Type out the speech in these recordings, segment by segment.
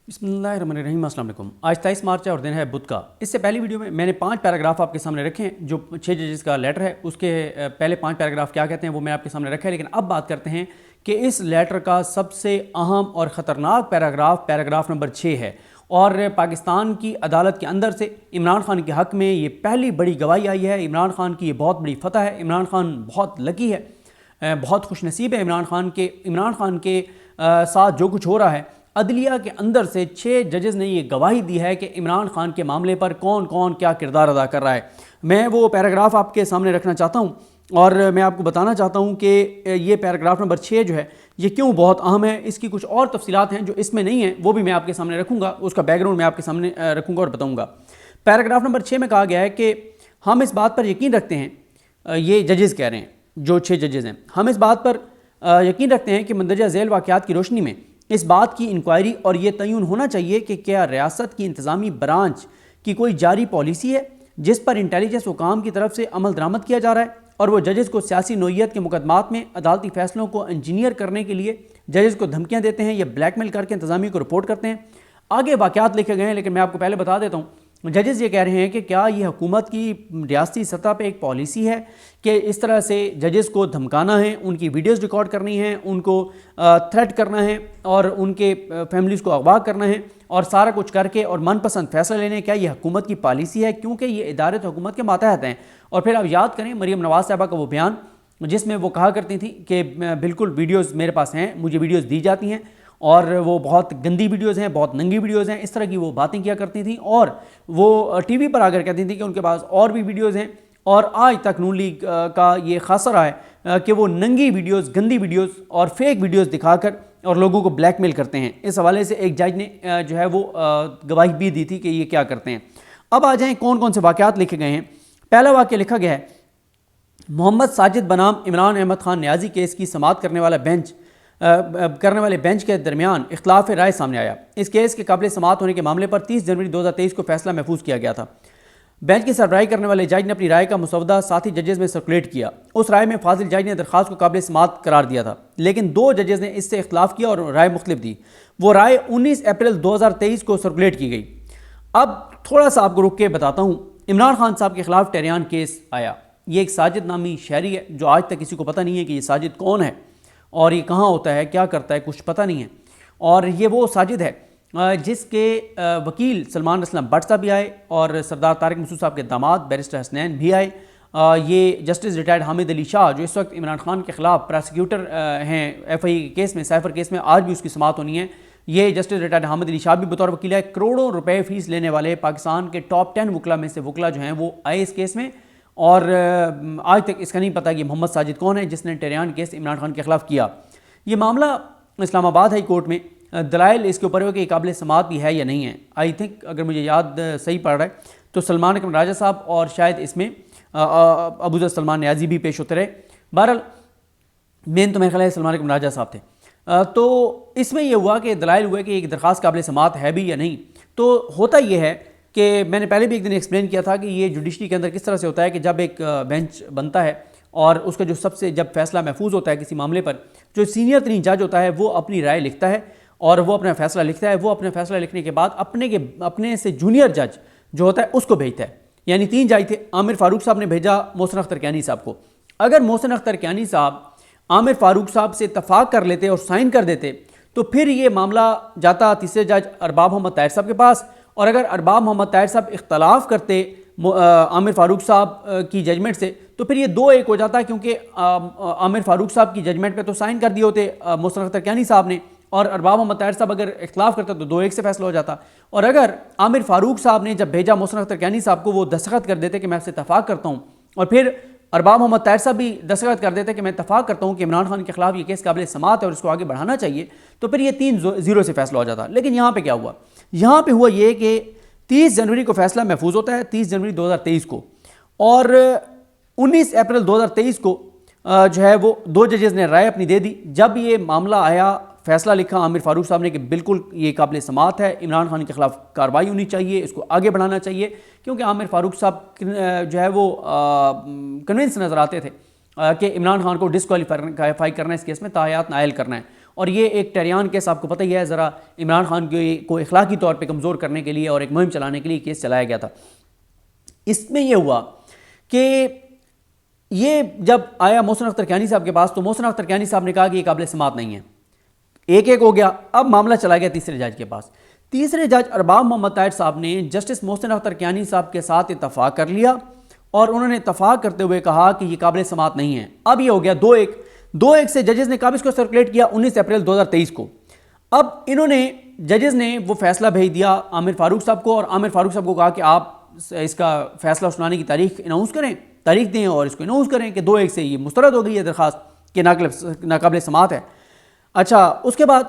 बिस्मिल्लाहिर्रहमानिर्रहीम। अस्सलाम वालेकुम। आज 23 मार्च है और दिन है बुध का। इससे पहली वीडियो में मैंने 5 पैराग्राफ आपके सामने रखे हैं। जो 6 जजेस का लेटर है उसके पहले 5 पैराग्राफ क्या कहते हैं वो मैं आपके सामने रखा है। लेकिन अब बात करते हैं कि इस लेटर का सबसे अहम और ख़तरनाक पैराग्राफ नंबर 6 है। और पाकिस्तान की अदालत के अंदर से इमरान खान के हक़ में ये पहली बड़ी गवाही आई है। इमरान खान की ये बहुत बड़ी फतह है। इमरान खान बहुत लकी है, बहुत खुशनसीब है। इमरान खान के साथ जो कुछ हो रहा है, अदलिया के अंदर से 6 जजेस ने ये गवाही दी है कि इमरान खान के मामले पर कौन कौन क्या किरदार अदा कर रहा है। मैं वो पैराग्राफ आपके सामने रखना चाहता हूँ और मैं आपको बताना चाहता हूँ कि ये पैराग्राफ नंबर 6 जो है ये क्यों बहुत अहम है। इसकी कुछ और तफसीलात हैं जो इसमें नहीं हैं, वो भी मैं आपके सामने रखूँगा। उसका बैकग्राउंड मैं आपके सामने रखूँगा और बताऊँगा। पैराग्राफ नंबर 6 में कहा गया है कि हम इस बात पर यकीन रखते हैं, ये जजेस कह रहे हैं, जो 6 जजेस हैं, हम इस बात पर यकीन रखते हैं कि मंदरजा झैल वाक़यात की रोशनी में इस बात की इंक्वायरी और ये तयन होना चाहिए कि क्या रियासत की इंतज़ामी ब्रांच की कोई जारी पॉलिसी है जिस पर इंटेलिजेंस हुकाम की तरफ से अमल दरामद किया जा रहा है और वो जजेस को सियासी नोयत के मुकदमात में अदालती फ़ैसलों को इंजीनियर करने के लिए जजेस को धमकियाँ देते हैं या ब्लैकमेल करके इंतज़ामिया को रिपोर्ट करते हैं। आगे वाक़यात लिखे गए हैं, लेकिन मैं आपको पहले बता देता हूँ। जजेस ये कह रहे हैं कि क्या ये हुकूमत की रियासती सतह पे एक पॉलिसी है कि इस तरह से जजेस को धमकाना है, उनकी वीडियोस रिकॉर्ड करनी है, उनको थ्रेट करना है और उनके फैमिलीज़ को अगवा करना है और सारा कुछ करके और मनपसंद फैसला लेने। क्या ये हुकूमत की पॉलिसी है? क्योंकि ये इदारे तो हुकूमत के मातहत हैं। और फिर आप याद करें मरीम नवाज़ साहबा का वो बयान जिसमें वो कहा करती थी कि बिल्कुल वीडियोज़ मेरे पास हैं, मुझे वीडियोज़ दी जाती हैं और वो बहुत गंदी वीडियोज़ हैं, बहुत नंगी वीडियोज़ हैं, इस तरह की वो बातें किया करती थी। और वो टीवी पर आकर कहती थी कि उनके पास और भी वीडियोज़ हैं। और आज तक नून लीग का ये खासा रहा है कि वो नंगी वीडियोज़, गंदी वीडियोज़ और फेक वीडियोज़ दिखाकर और लोगों को ब्लैकमेल करते हैं। इस हवाले से एक जज ने जो है वो गवाही भी दी थी कि ये क्या करते हैं। अब आ जाएँ कौन कौन से वाक़यात लिखे गए हैं। पहला वाक़या लिखा गया है, मोहम्मद साजिद बनाम इमरान अहमद खान न्याजी केस की समाअत करने वाले बेंच के दरमियान इख्तलाफ राय सामने आया। इस केस के काबिल समाअत होने के मामले पर 30 जनवरी 2023 को फैसला महफूज किया गया था। बेंच की सरबराही करने वाले जज ने अपनी राय का मसौदा साथी जजेस में सर्कुलेट किया। उस राय में फाजिल जज ने दरख्वास्त को काबिल समाअत करार दिया था, लेकिन 2 जजेस ने इससे इख्तलाफ किया और राय मुख्तलिफ दी। वो राय 19 अप्रैल 2023 को सर्कुलेट की गई। अब थोड़ा सा आपको रुक के बताता हूँ। इमरान खान साहब के खिलाफ टेरियान केस आया। ये एक साजिद नामी शहरी है जो आज तक किसी को पता नहीं है कि ये साजिद कौन है और ये कहाँ होता है, क्या करता है, कुछ पता नहीं है। और ये वो साजिद है जिसके वकील सलमान असलम भट्ट साहब भी आए और सरदार तारिक मसूद साहब के दामाद बैरिस्टर हसनैन भी आए। ये जस्टिस रिटायर्ड हामिद अली शाह जो इस वक्त इमरान खान के खिलाफ प्रोसिक्यूटर हैं FI केस में, साइफर केस में, आज भी उसकी समाअत होनी है। ये जस्टिस रिटायर्ड हामिद अली शाह भी बतौर वकील है। करोड़ों रुपए फीस लेने वाले पाकिस्तान के टॉप 10 वकला में से वकला जो हैं वो आए इस केस में। और आज तक इसका नहीं पता कि मोहम्मद साजिद कौन है जिसने टेरियान केस इमरान खान के खिलाफ किया। ये मामला इस्लामाबाद हाई कोर्ट में दलाइल इसके ऊपर हो कि काबिल समाअत भी है या नहीं है। आई थिंक अगर मुझे याद सही पड़ रहा है तो सलमान अकरम राजा साहब और शायद इसमें अबूज़र सलमान न्याजी भी पेश होते रहे। बहरहाल मेन तो मेरे ख्याल है सलमान अकरम राजा साहब थे। तो इसमें यह हुआ कि दलाइल हुए कि एक दरख्वास्त काबिल समाअत है भी या नहीं। तो होता यह है कि मैंने पहले भी एक दिन एक्सप्लेन किया था कि ये जुडिशरी के अंदर किस तरह से होता है कि जब एक बेंच बनता है और उसका जो सबसे जब फैसला महफूज होता है किसी मामले पर, जो सीनियर तरीन जज होता है वो अपनी राय लिखता है और वो अपना फैसला लिखता है। वो अपना फैसला लिखने के बाद अपने से जूनियर जज जो होता है उसको भेजता है। यानी 3 जज थे। आमिर फारूक साहब ने भेजा मोहसिन अख्तर कियानी साहब को। अगर मोहसिन अख्तर कियानी साहब आमिर फारूक साहब से इत्तफाक कर लेते और साइन कर देते तो फिर ये मामला जाता तीसरे जज अरबाब मोहम्मद ताहिर साहब के पास। और अगर अरबाब मोहम्मद ताहिर साहब इख्तलाफ करते आमिर फारूक साहब की जजमेंट से तो फिर ये 2-1 हो जाता, क्योंकि आमिर फारूक साहब की जजमेंट पे तो साइन कर दिए होते मोहसिन अख्तर कियानी साहब ने, और अरबाब मोहम्मद ताहिर साहब अगर इख्तलाफ करते तो 2-1 से फैसला हो जाता। और अगर आमिर फारूक साहब ने जब भेजा मोहसिन अख्तर कियानी साहब को, वो दस्तखत कर देते कि मैं आपसे इत्तफाक करता हूँ, और फिर अरबाब मोहम्मद ताहिर साहब भी दस्तखत कर देते कि मैं इत्तफाक करता हूँ कि इमरान खान के खिलाफ ये केस काबिल समाअत है और इसको आगे बढ़ाना चाहिए, तो फिर ये 3-0 से फैसला हो जाता। लेकिन यहाँ पे क्या हुआ? यहाँ पे हुआ ये कि 30 जनवरी को फैसला महफूज होता है, 30 जनवरी 2023 को, और 19 अप्रैल 2023 को जो है वो 2 जजेस ने राय अपनी दे दी। जब ये मामला आया, फैसला लिखा आमिर फारूक साहब ने कि बिल्कुल ये काबिल समाअत है, इमरान खान के खिलाफ कार्रवाई होनी चाहिए, इसको आगे बढ़ाना चाहिए, क्योंकि आमिर फारूक साहब जो है वो कन्विंस नज़र आते थे कि इमरान खान को डिस्क्वालीफाई करना है इस केस में, ताहयात नायल करना है। اور یہ ایک ٹیریان کیس آپ کو پتہ ہی ہے، ذرا عمران خان کو اخلاقی طور پہ کمزور کرنے کے لیے اور ایک مہم چلانے کے لیے کیس چلایا گیا تھا۔ اس میں یہ ہوا کہ یہ جب آیا محسن اختر کیانی صاحب کے پاس تو محسن اختر کیانی صاحب نے کہا کہ یہ قابل سماعت نہیں ہے، ایک ہو گیا۔ اب معاملہ چلا گیا تیسرے جج کے پاس۔ تیسرے جج ارباب محمد طاہر صاحب نے جسٹس محسن اختر کیانی صاحب کے ساتھ اتفاق کر لیا اور انہوں نے اتفاق کرتے ہوئے کہا کہ یہ قابل سماعت نہیں ہے۔ اب یہ ہو گیا 2-1 سے ججز نے کب اس کو سرکولیٹ کیا؟ 19 اپریل 2023 کو۔ اب انہوں نے ججز نے وہ فیصلہ بھیج دیا عامر فاروق صاحب کو، اور عامر فاروق صاحب کو کہا کہ آپ اس کا فیصلہ سنانے کی تاریخ دیں اور اس کو اناؤنس کریں کہ 2-1 سے یہ مسترد ہو گئی ہے درخواست کہ ناقابل سماعت ہے۔ اچھا، اس کے بعد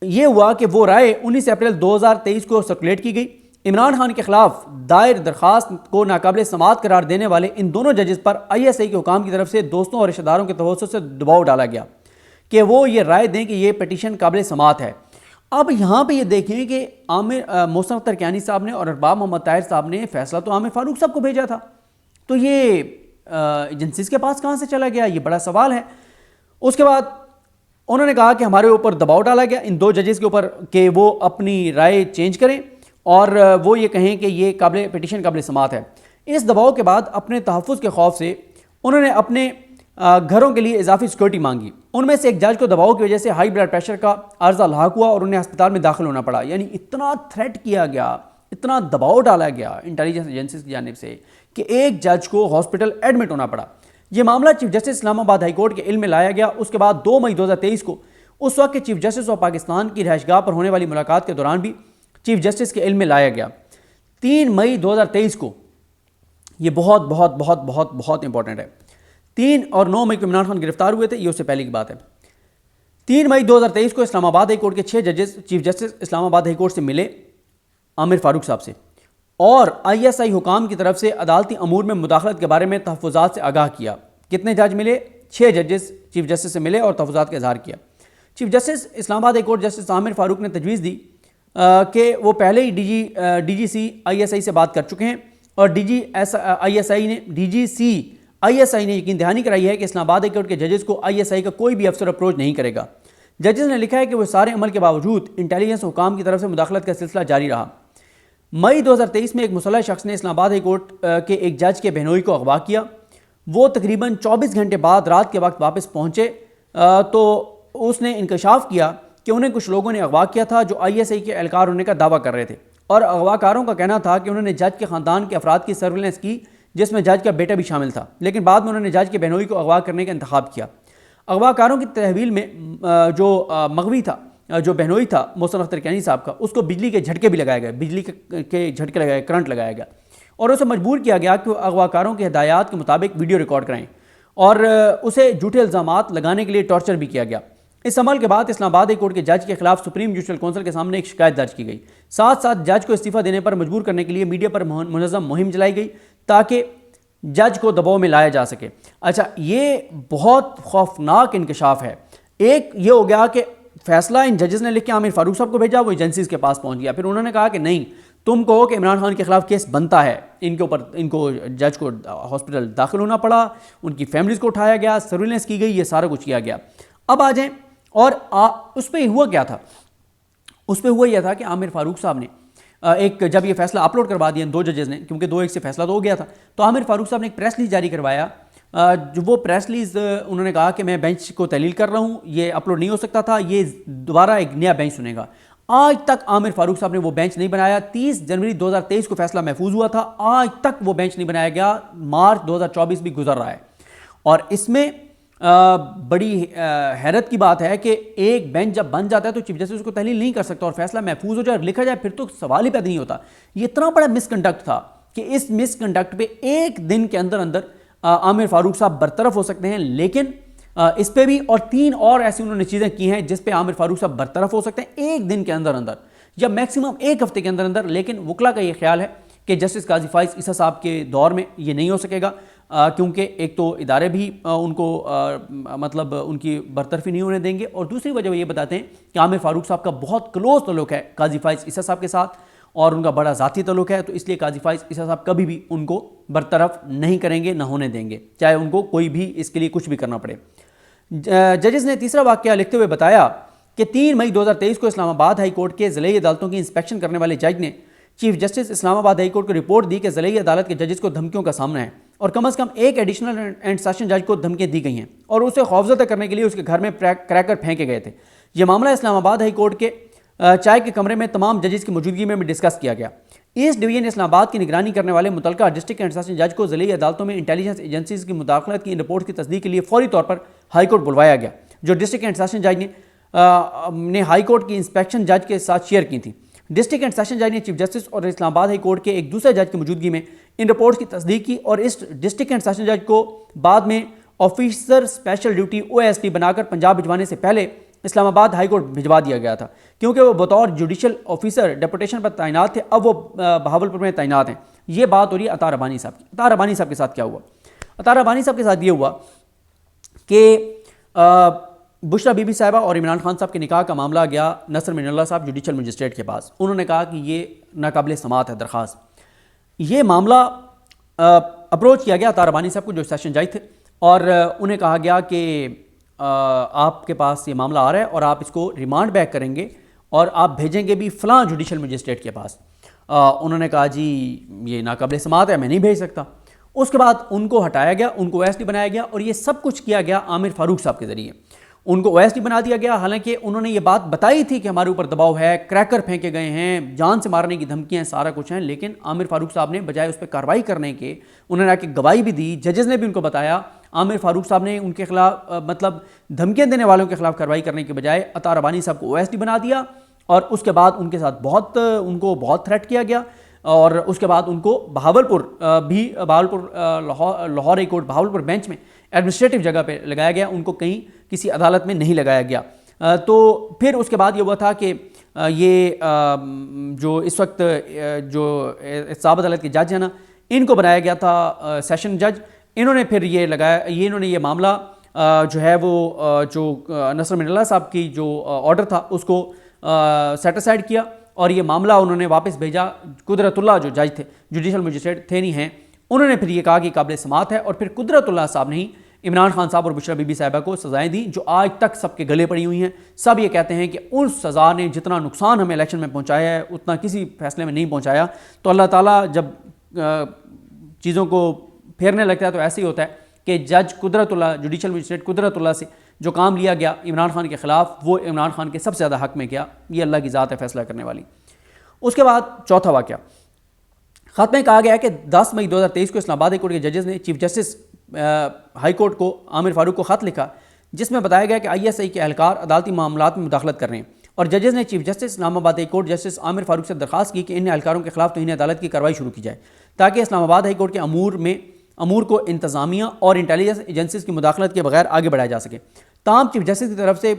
یہ ہوا کہ وہ رائے 19 اپریل 2023 کو سرکولیٹ کی گئی۔ عمران خان کے خلاف دائر درخواست کو ناقابل سماعت قرار دینے والے ان دونوں ججز پر ISI کے حکام کی طرف سے دوستوں اور رشتہ داروں کے توسط سے دباؤ ڈالا گیا کہ وہ یہ رائے دیں کہ یہ پٹیشن قابل سماعت ہے۔ اب یہاں پہ یہ دیکھیں کہ محسن اختر کیانی صاحب نے اور ارباب محمد طاہر صاحب نے فیصلہ تو عامر فاروق صاحب کو بھیجا تھا، تو یہ ایجنسیز کے پاس کہاں سے چلا گیا؟ یہ بڑا سوال ہے۔ اس کے بعد انہوں نے کہا کہ ہمارے اوپر دباؤ ڈالا گیا ان 2 ججز کے اوپر کہ وہ اپنی رائے چینج کریں اور وہ یہ کہیں کہ یہ پٹیشن قابل سماعت ہے۔ اس دباؤ کے بعد اپنے تحفظ کے خوف سے انہوں نے اپنے گھروں کے لیے اضافی سیکورٹی مانگی۔ ان میں سے ایک جج کو دباؤ کی وجہ سے ہائی بلڈ پریشر کا عارضہ لاحق ہوا اور انہیں ہسپتال میں داخل ہونا پڑا۔ یعنی اتنا تھریٹ کیا گیا، اتنا دباؤ ڈالا گیا انٹیلیجنس ایجنسیز کی جانب سے کہ ایک جج کو ہاسپٹل ایڈمٹ ہونا پڑا۔ یہ معاملہ چیف جسٹس اسلام آباد ہائی کورٹ کے علم میں لایا گیا۔ اس کے بعد 2 مئی 2023 کو اس وقت کے چیف جسٹس آف پاکستان کی رہائش گاہ پر ہونے والی ملاقات کے دوران بھی چیف جسٹس کے علم میں لایا گیا۔ 3 مئی 2023 کو یہ بہت بہت بہت بہت بہت امپورٹنٹ ہے۔ 3 اور 9 مئی کو عمران خان گرفتار ہوئے تھے، یہ اس سے پہلے کی بات ہے۔ 3 مئی 2023 کو اسلام آباد ہائی کورٹ کے 6 ججز چیف جسٹس اسلام آباد ہائی کورٹ سے ملے عامر فاروق صاحب سے اور ISI حکام کی طرف سے عدالتی امور میں مداخلت کے بارے میں تحفظات سے آگاہ کیا۔ کتنے جج ملے؟ 6 ججز چیف جسٹس سے ملے اور تحفظات کا اظہار کیا۔ چیف جسٹس اسلام آباد ہائی کورٹ جسٹس عامر فاروق نے تجویز دی کہ وہ پہلے ہی ڈی جی سی ISI سے بات کر چکے ہیں اور D G C I S I نے یقین دہانی کرائی ہے کہ اسلام آباد ہائی کورٹ کے ججز کو ISI کا کوئی بھی افسر اپروچ نہیں کرے گا۔ ججز نے لکھا ہے کہ وہ سارے عمل کے باوجود انٹیلیجنس حکام کی طرف سے مداخلت کا سلسلہ جاری رہا۔ مئی 2023 میں ایک مسلح شخص نے اسلام آباد ہائی کورٹ کے ایک جج کے بہنوئی کو اغوا کیا۔ وہ تقریباً 24 گھنٹے بعد رات کے وقت واپس پہنچے تو اس نے انکشاف کیا کہ انہیں کچھ لوگوں نے اغوا کیا تھا جو ISI کے اہلکار ہونے کا دعویٰ کر رہے تھے، اور اغوا کاروں کا کہنا تھا کہ انہوں نے جج کے خاندان کے افراد کی سرویلنس کی جس میں جج کا بیٹا بھی شامل تھا، لیکن بعد میں انہوں نے جج کے بہنوئی کو اغوا کرنے کا انتخاب کیا۔ اغوا کاروں کی تحویل میں جو مغوی تھا، جو بہنوئی تھا محسن اختر کیانی صاحب کا، اس کو بجلی کے جھٹکے بھی لگائے گئے، بجلی کے جھٹکے لگائے، کرنٹ لگایا گیا اور اسے مجبور کیا گیا کہ وہ اغوا کاروں کی ہدایات کے مطابق ویڈیو ریکارڈ کرائیں، اور اسے جھوٹے الزامات لگانے کے لیے ٹارچر بھی کیا گیا۔ اس عمل کے بعد اسلام آباد ہائی کورٹ کے جج کے خلاف سپریم جوڈیشل کونسل کے سامنے ایک شکایت درج کی گئی۔ ساتھ ساتھ جج کو استعفیٰ دینے پر مجبور کرنے کے لیے میڈیا پر منظم مہم چلائی گئی تاکہ جج کو دباؤ میں لایا جا سکے۔ اچھا، یہ بہت خوفناک انکشاف ہے۔ ایک یہ ہو گیا کہ فیصلہ ان ججز نے لکھ کے عامر فاروق صاحب کو بھیجا، وہ ایجنسیز کے پاس پہنچ گیا، پھر انہوں نے کہا کہ نہیں، تم کہو کہ عمران خان کے خلاف کیس بنتا ہے، ان کو جج کو ہاسپٹل داخل ہونا پڑا، ان کی فیملیز کو اٹھایا گیا، سرویلنس کی گئی، یہ سارا کچھ کیا گیا۔ اب آ جائیں، اور اس پہ ہوا کیا تھا؟ اس پہ ہوا یہ تھا کہ عامر فاروق صاحب نے جب یہ فیصلہ اپلوڈ کروا دیا ان 2 ججز نے، کیونکہ 2-1 سے فیصلہ تو ہو گیا تھا، تو عامر فاروق صاحب نے ایک پریس ریلیز جاری کروایا۔ جو وہ پریس ریلیز انہوں نے کہا کہ میں بینچ کو تحلیل کر رہا ہوں، یہ اپلوڈ نہیں ہو سکتا تھا، یہ دوبارہ ایک نیا بینچ سنے گا۔ آج تک عامر فاروق صاحب نے وہ بینچ نہیں بنایا۔ 30 جنوری 2023 کو فیصلہ محفوظ ہوا تھا، آج تک وہ بینچ نہیں بنایا گیا، مارچ 2024 بھی گزر رہا ہے، اور اس میں بڑی حیرت کی بات ہے کہ ایک بینچ جب بن جاتا ہے تو چیف جسٹس اس کو تحلیل نہیں کر سکتا، اور فیصلہ محفوظ ہو جائے اور لکھا جائے پھر تو سوال ہی پیدا نہیں ہوتا۔ یہ اتنا بڑا مس کنڈکٹ تھا کہ اس مس کنڈکٹ پہ ایک دن کے اندر عامر فاروق صاحب برطرف ہو سکتے ہیں، لیکن اس پہ بھی اور 3 اور ایسی انہوں نے چیزیں کی ہیں جس پہ عامر فاروق صاحب برطرف ہو سکتے ہیں ایک دن کے اندر یا میکسیمم ایک ہفتے کے اندر، لیکن وکلا کا یہ خیال ہے کہ جسٹس قاضی فائز عیسیٰ صاحب کے دور میں یہ نہیں ہو سکے گا، کیونکہ ایک تو ادارے بھی ان کو مطلب ان کی برطرفی نہیں ہونے دیں گے، اور دوسری وجہ وہ یہ بتاتے ہیں کہ عامر فاروق صاحب کا بہت کلوز تعلق ہے قاضی فائز عیسیٰ صاحب کے ساتھ، اور ان کا بڑا ذاتی تعلق ہے، تو اس لیے قاضی فائز عیسیٰ صاحب کبھی بھی ان کو برطرف نہیں کریں گے، نہ ہونے دیں گے، چاہے ان کو کوئی بھی اس کے لیے کچھ بھی کرنا پڑے۔ जजेस ने तीसरा वाक़या लिखते हुए बताया कि 3 मई 2023 को इस्लामाबाद हाई कोर्ट के ज़िलई अदालतों की इंस्पेक्शन करने वाले जज ने chief justice Islamabad high court को रिपोर्ट दी कि ज़िलई अदालत के जजेस को धमकियों का सामना है और कम से कम एक एडिशनल एंड सेशन जज को धमकियाँ दी गई हैं और उसे खौफजदा करने के लिए उसके घर में क्रैकर फेंके गए थे। यह मामला इस्लामाबाद हाई कोर्ट के चाय के कमरे में तमाम जजेस की मौजूदगी में डिस्कस किया गया। ईस्ट डिवीजन इस्लामाबाद की निगरानी करने वाले मुतलका डिस्ट्रिक्ट एंड सेशन जज को ज़िलई अदालतों में इंटेलिजेंस एजेंसीज की मुदाखलत की इन रिपोर्ट की तस्दीक के लिए फौरी तौर पर हाई कोर्ट बुलवाया गया, जो डिस्ट्रिक्ट एंड सेशन जज ने हाई कोर्ट की इंस्पेक्शन जज के साथ शेयर की थी। डिस्ट्रिक्ट एंड सेशन जज ने चीफ जस्टिस और इस्लामाबाद हाई कोर्ट के एक दूसरे जज की मौजूदगी में इन रिपोर्ट्स की तस्दीक की और इस डिस्ट्रिक्ट एंड सेशन जज को बाद में ऑफिसर स्पेशल ड्यूटी OSD बनाकर पंजाब भिजवाने से पहले इस्लामाबाद हाई कोर्ट भिजवा दिया गया था, क्योंकि वो बतौर जुडिशल ऑफिसर डेपुटेशन पर तैनात थे। अब वो बहावलपुर में तैनात हैं। ये बात हो रही है अतार रबानी साहब की। अतार रबानी साहब के साथ क्या हुआ? अतार रबानी साहब के साथ ये हुआ कि बुशरा बीबी साहिबा और इमरान खान साहब के निकाह का मामला गया नसर मिनल्ला साहब जुडिशल मजिस्ट्रेट के पास। उन्होंने कहा कि ये नाकाबिल समात है दरख्वास्त। ये मामला अप्रोच किया गया अतार रबानी साहब को, जो सेशन जज थे, और उन्हें कहा गया कि आपके पास ये मामला आ रहा है और आप इसको रिमांड बैक करेंगे और आप भेजेंगे भी फ़लाँ जुडिशल मजिस्ट्रेट के पास। उन्होंने कहा जी ये नाकाबिल समात है, मैं नहीं भेज सकता। उसके बाद उनको हटाया गया, उनको OSD बनाया गया और ये सब कुछ किया गया आमिर फारूक साहब के ज़रिए। उनको OSD बना दिया गया, हालांकि उन्होंने ये बात बताई थी कि हमारे ऊपर दबाव है, क्रैकर फेंके गए हैं, जान से मारने की धमकियां, सारा कुछ है, लेकिन आमिर फारूक साहब ने बजाय उस पर कार्रवाई करने के उन्होंने आके गवाही भी दी। जजेस ने भी उनको बताया। आमिर फारूक साहब ने उनके खिलाफ मतलब धमकियां देने वालों के खिलाफ कार्रवाई करने के बजाय अतार रबानी साहब को OSD बना दिया और उसके बाद उनके साथ उनको बहुत थ्रेट किया गया और उसके बाद उनको Bahawalpur Lahore high court Bahawalpur bench में एडमिनिस्ट्रेटिव जगह पे लगाया गया, उनको कहीं किसी अदालत में नहीं लगाया गया। तो फिर उसके बाद ये हुआ था कि ये जो इस वक्त जो एहतसाब अदालत के जज हैं ना, इनको बनाया गया था सेशन जज। इन्होंने फिर ये लगाया, इन्होंने ये मामला जो है वो जो नसर मिनल्ला साहब की जो ऑर्डर था उसको सेट असाइड किया और ये मामला उन्होंने वापस भेजा। कुदरतुल्लाह जो जज थे, जुडिशल मजिस्ट्रेट थे नहीं हैं, उन्होंने फिर ये कहा कि काबिल समात है और फिर कुदरतुल्लाह साहब ने ही इमरान खान साहब और बुशरा बीबी साहिबा को सज़ाएं दी, जो आज तक सबके गले पड़ी हुई हैं। सब ये कहते हैं कि उस सज़ा ने जितना नुकसान हमें इलेक्शन में पहुंचाया है उतना किसी फैसले में नहीं पहुंचाया। तो अल्लाह ताला जब चीज़ों को फेरने लगता है तो ऐसे ही होता है कि जज कुदरतुल्लाह, जुडिशल मजिस्ट्रेट कुदरतुल्लाह से जो काम लिया गया इमरान खान के ख़िलाफ़, वो इमरान खान के सबसे ज़्यादा हक़ में किया। ये अल्लाह की ज़ात है फैसला करने वाली। उसके बाद चौथा वाक़या, ख़त में कहा गया है कि 10 मई 2023 को इस्लामाबाद हाई कोर्ट के जजेस ने चीफ जस्टिस हाई कोर्ट को आमिर फारूक को ख़त लिखा, जिसमें बताया गया कि ISI के एहलकार अदालती मामलात में मुदाखलत कर रहे हैं और जजेस ने chief justice Islamabad high court justice Aamir Farooq से दरख्वास्त की कि इन एहलकारों के खिलाफ तौहीन अदालत की कार्रवाई शुरू की जाए ताकि इस्लामाबाद हाई कोर्ट के अमूर को इंतज़ामिया और इंटेलिजेंस एजेंसीज की मुदाखलत के बगैर आगे बढ़ाया जा सके। ताहम चीफ जस्टिस की तरफ से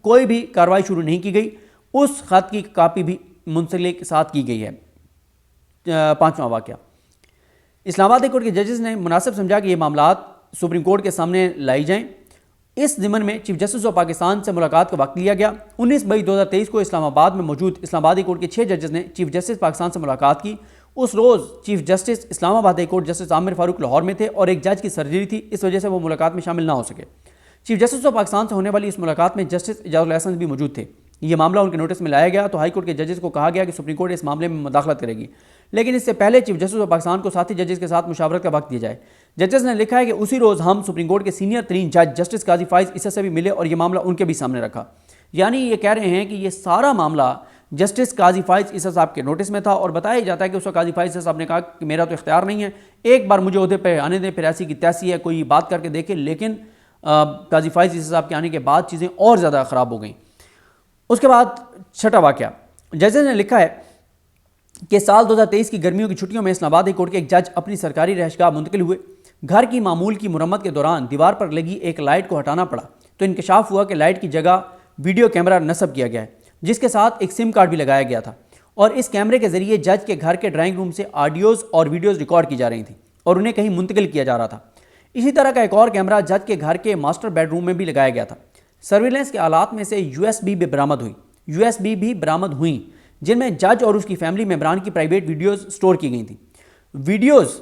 कोई भी कार्रवाई शुरू नहीं की गई। उस ख़त की कापी भी मुंसलिक के साथ की गई है। पाँचवां वाक़या, इस्लामाबाद हाई कोर्ट के जजेस ने मुनासिब समझा कि ये मामलात सुप्रीम कोर्ट के सामने लाई जाएं। इस ज़िमन में चीफ जस्टिस ऑफ पाकिस्तान से मुलाकात का वक्त लिया गया। 19 मई 2023 को इस्लामाबाद में मौजूद इस्लामाबाद हाई कोर्ट के 6 जजेस ने चीफ जस्टिस पाकिस्तान से मुलाकात की। उस रोज़ chief justice Islamabad high court justice Aamir Farooq Lahore में थे और एक जज की सर्जरी थी, इस वजह से वो मुलाकात में शामिल ना हो सके। चीफ जस्टिस ऑफ पाकिस्तान से होने वाली इस मुलाकात में जस्टिस इजाज़ुल एहसन भी मौजूद थे। ये मामला उनके नोटिस में लाया गया तो हाई कोर्ट के जजेस को कहा गया कि सुप्रीम कोर्ट इस मामले में मुदाखलत करेगी, लेकिन इससे पहले चीफ जस्टिस ऑफ पाकिस्तान को साथी जजेस के साथ मुशावरत का वक्त दिया जाए। जजेस ने लिखा है कि उसी रोज़ हम सुप्रीम कोर्ट के सीनियर तरीन जज जस्टिस काजी फाइज ईसा से भी मिले और ये मामला उनके भी सामने रखा। यानी ये कह रहे हैं कि ये सारा मामला जस्टिस काजी फाइज ईसा साहब के नोटिस में था और बताया जाता है कि उस वक्त काजी फाइज ईसा साहब ने कहा कि मेरा तो इख्तियार नहीं है, एक बार मुझे उहदे पे आने दें, फिर ऐसी की तैसी है, कोई बात करके देखे। लेकिन काजी फाइज ईसा साहब के आने के बाद चीज़ें और ज़्यादा ख़राब हो गई। उसके बाद छठा वाक़या, जजेस ने लिखा है कि साल 2023 की गर्मियों की छुट्टियों में इस्लामाबाद हाई कोर्ट के एक जज अपनी सरकारी रहशगाह मुंतकिल हुए। घर की मामूल की मुरम्मत के दौरान दीवार पर लगी एक लाइट को हटाना पड़ा तो इंकशाफ हुआ कि लाइट की जगह वीडियो कैमरा नस्ब किया गया है, जिसके साथ एक सिम कार्ड भी लगाया गया था और इस कैमरे के जरिए जज के घर के ड्राइंग रूम से ऑडियोज़ और वीडियोज़ रिकॉर्ड की जा रही थी और उन्हें कहीं मुंतकिल किया जा रहा था। इसी तरह का एक और कैमरा जज के घर के मास्टर बेडरूम में भी लगाया गया था। सर्विलेंस के आलात में से USB भी बरामद हुई जिनमें जज और उसकी फैमिली मेंबरान की प्राइवेट वीडियोस स्टोर की गई थी। वीडियोस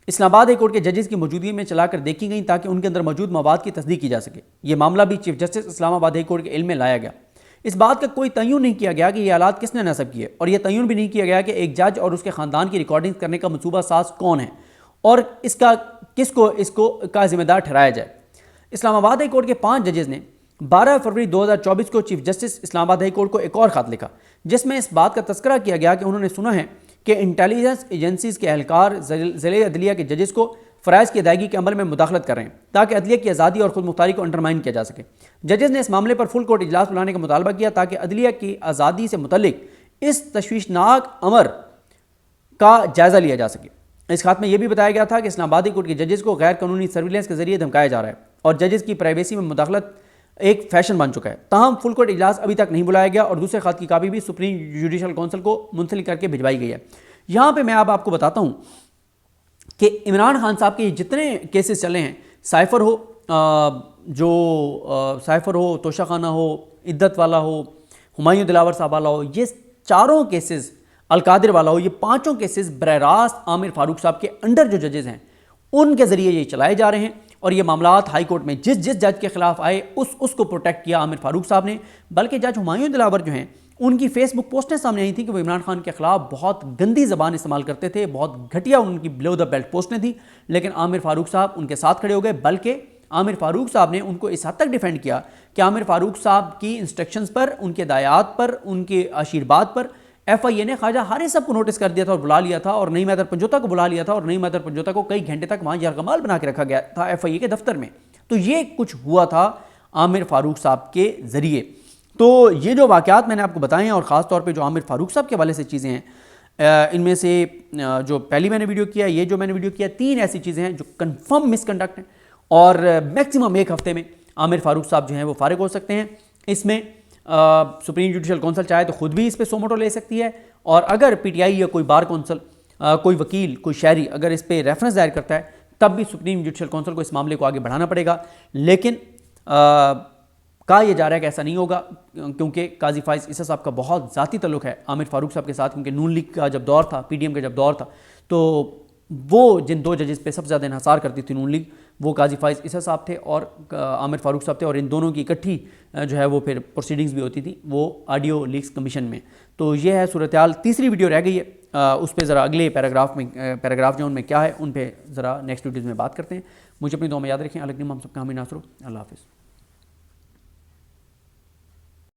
اسلام آباد ہائی کورٹ کے ججز کی موجودگی میں چلا کر دیکھی گئیں تاکہ ان کے اندر موجود مواد کی تصدیق کی جا سکے۔ یہ معاملہ بھی چیف جسٹس اسلام آباد ہائی کورٹ کے علم میں لایا گیا۔ اس بات کا کوئی تعین نہیں کیا گیا کہ یہ آلات کس نے نصب کیے، اور یہ تعین بھی نہیں کیا گیا کہ ایک جج اور اس کے خاندان کی ریکارڈنگ کرنے کا منصوبہ ساز کون ہے اور کس کو اس کا ذمہ دار ٹھہرایا جائے۔ اسلام آباد ہائی کورٹ کے 5 ججز نے 12 فروری 2024 کو چیف جسٹس اسلام آباد ہائی کورٹ کو ایک اور خط لکھا، جس میں اس بات کا تذکرہ کیا گیا کہ انہوں نے سنا ہے کہ انٹیلیجنس ایجنسیز کے اہلکار ضلع عدلیہ کے ججز کو فرائض کی ادائیگی کے عمل میں مداخلت کر رہے ہیں تاکہ عدلیہ کی آزادی اور خود مختاری کو انڈرمائن کیا جا سکے۔ ججز نے اس معاملے پر فل کورٹ اجلاس بلانے کا مطالبہ کیا تاکہ عدلیہ کی آزادی سے متعلق اس تشویشناک امر کا جائزہ لیا جا سکے۔ اس خط میں یہ بھی بتایا گیا تھا کہ اسلام آباد ہائی کورٹ کے ججز کو غیر قانونی سرویلنس کے ذریعے دھمکایا جا رہا ہے اور ججز کی پرائیویسی میں مداخلت ایک فیشن بن چکا ہے۔ تاہم فل کورٹ اجلاس ابھی تک نہیں بلایا گیا اور دوسرے خط کی کاپی بھی سپریم جوڈیشل کونسل کو منسلک کر کے بھجوائی گئی ہے۔ یہاں پہ میں آپ کو بتاتا ہوں کہ عمران خان صاحب کے جتنے کیسز چلے ہیں، سائفر ہو، توشہ خانہ ہو، عدت والا ہو، ہمایوں دلاور صاحب والا ہو، یہ چاروں کیسز، القادر والا ہو، یہ 5 کیسز براہ راست عامر فاروق صاحب کے انڈر جو ججز ہیں ان کے ذریعے یہ چلائے جا رہے ہیں، اور یہ معاملات ہائی کورٹ میں جس جج کے خلاف آئے اس کو پروٹیکٹ کیا عامر فاروق صاحب نے۔ بلکہ جج ہمایوں دلاور جو ہیں ان کی فیس بک پوسٹیں سامنے آئی تھیں کہ وہ عمران خان کے خلاف بہت گندی زبان استعمال کرتے تھے، بہت گھٹیا ان کی بلو دا بیلٹ پوسٹیں تھیں، لیکن عامر فاروق صاحب ان کے ساتھ کھڑے ہو گئے۔ بلکہ عامر فاروق صاحب نے ان کو اس حد تک ڈیفینڈ کیا کہ عامر فاروق صاحب کی انسٹرکشنز پر، ان کے ہدایات پر، ان کے آشیرواد پر ایف آئی اے نے خواجہ حارث صاحب کو نوٹس کر دیا تھا اور بلا لیا تھا، اور نعیم حیدر پنجوتا کو بلا لیا تھا، اور نعیم حیدر پنجوتا کو کئی گھنٹے تک وہاں یرغمال بنا کے رکھا گیا تھا ایف آئی اے کے دفتر میں۔ تو یہ کچھ ہوا تھا عامر فاروق صاحب کے ذریعے۔ تو یہ جو واقعات میں نے آپ کو بتائے ہیں، اور خاص طور پہ جو عامر فاروق صاحب کے حوالے سے چیزیں ہیں، ان میں سے جو پہلی میں نے ویڈیو کیا، یہ جو میں نے ویڈیو کیا، 3 ایسی چیزیں ہیں جو کنفرم مس کنڈکٹ ہیں، اور میکسیمم 1 ہفتے میں عامر فاروق صاحب جو ہیں وہ فارغ ہو سکتے ہیں۔ اس میں سپریم جوڈیشل کونسل چاہے تو خود بھی اس پہ سو موٹو لے سکتی ہے، اور اگر پی ٹی آئی یا کوئی بار کونسل، کوئی وکیل، کوئی شہری اگر اس پہ ریفرنس دائر کرتا ہے تب بھی سپریم جوڈیشل کونسل کو اس معاملے کو آگے بڑھانا پڑے گا۔ لیکن کہا یہ جا رہا ہے کہ ایسا نہیں ہوگا، کیونکہ قاضی فائز عیسیٰ صاحب کا بہت ذاتی تعلق ہے عامر فاروق صاحب کے ساتھ، کیونکہ نون لیگ کا جب دور تھا، پی ڈی ایم کا جب دور تھا، تو وہ جن 2 ججز پہ سب سے زیادہ انحصار کرتی تھی نون لیگ، وہ قاضی فائز عیسیٰ صاحب تھے اور عامر فاروق صاحب تھے، اور ان دونوں کی اکٹھی جو ہے وہ پھر پروسیڈنگز بھی ہوتی تھی وہ آڈیو لیکس کمیشن میں۔ تو یہ ہے صورتحال۔ تیسری ویڈیو رہ گئی ہے، اس پہ ذرا اگلے پیراگراف جو ان میں کیا ہے ان پہ ذرا نیکسٹ ویڈیوز میں بات کرتے ہیں۔ مجھے اپنی دعا میں یاد رکھیں۔ الگ نیم ہم سب کا حامی ناصر ہو۔ اللہ حافظ۔